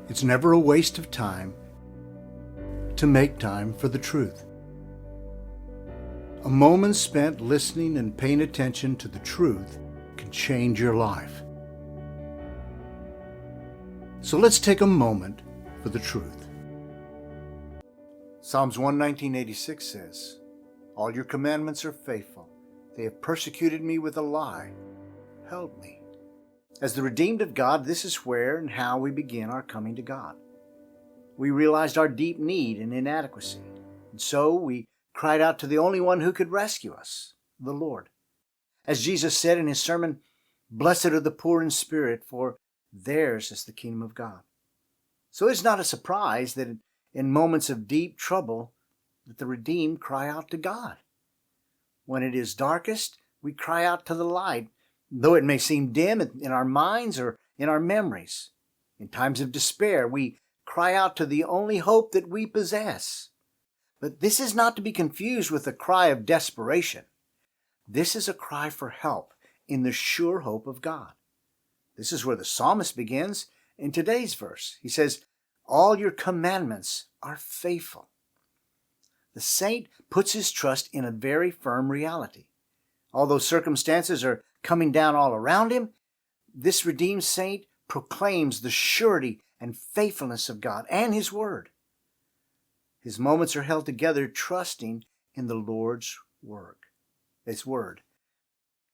It's never a waste of time to make time for the truth. A moment spent listening and paying attention to the truth can change your life. So let's take a moment for the truth. Psalms 119:86 says, "All your commandments are faithful. They have persecuted me with a lie. Help me." As the redeemed of God, this is where and how we begin our coming to God. We realized our deep need and inadequacy, and so we cried out to the only one who could rescue us, the Lord. As Jesus said in his sermon, "Blessed are the poor in spirit, for theirs is the kingdom of God." So it's not a surprise that in moments of deep trouble, that the redeemed cry out to God. When it is darkest, we cry out to the light, though it may seem dim in our minds or in our memories. In times of despair, we cry out to the only hope that we possess. But this is not to be confused with a cry of desperation. This is a cry for help in the sure hope of God. This is where the psalmist begins in today's verse. He says, "All your commandments are faithful." The saint puts his trust in a very firm reality. Although circumstances are coming down all around him, this redeemed saint proclaims the surety and faithfulness of God and His Word. His moments are held together trusting in the Lord's work, His Word.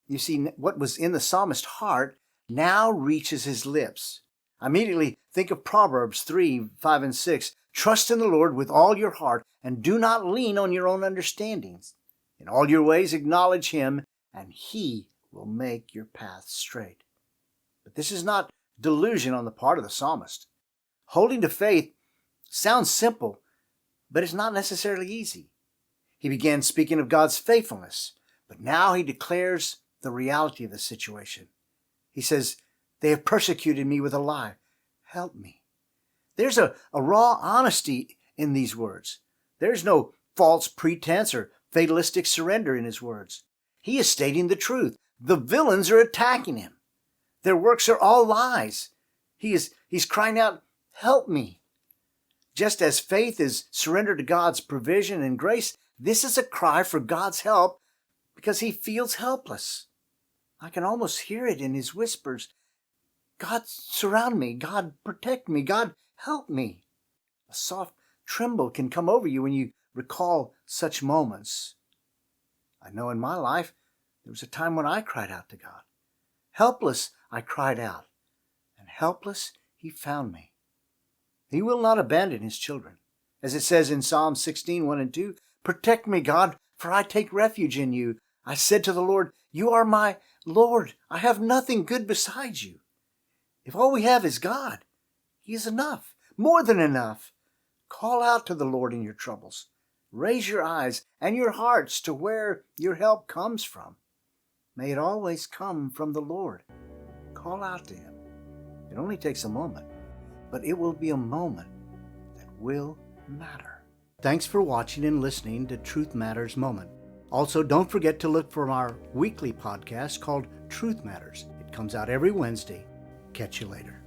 You see, what was in the psalmist's heart now reaches his lips. Immediately think of Proverbs 3:5 and 6. "Trust in the Lord with all your heart, and do not lean on your own understandings. In all your ways acknowledge Him, and He will make your path straight." But this is not delusion on the part of the psalmist. Holding to faith sounds simple, but it's not necessarily easy. He began speaking of God's faithfulness, but now he declares the reality of the situation. He says, "They have persecuted me with a lie. Help me." There's a raw honesty in these words. There's no false pretense or fatalistic surrender in his words. He is stating the truth. The villains are attacking him. Their works are all lies. He's crying out, "Help me." Just as faith is surrender to God's provision and grace, this is a cry for God's help because he feels helpless. I can almost hear it in his whispers. "God, surround me. God, protect me. God, help me." A soft tremble can come over you when you recall such moments. I know in my life, there was a time when I cried out to God. Helpless, I cried out, and helpless, He found me. He will not abandon His children. As it says in Psalm 16:1 and 2, "Protect me, God, for I take refuge in you. I said to the Lord, you are my Lord. I have nothing good besides you." If all we have is God, He is enough, more than enough. Call out to the Lord in your troubles. Raise your eyes and your hearts to where your help comes from. May it always come from the Lord. Call out to Him. It only takes a moment, but it will be a moment that will matter. Thanks for watching and listening to Truth Matters Moment. Also, don't forget to look for our weekly podcast called Truth Matters. It comes out every Wednesday. Catch you later.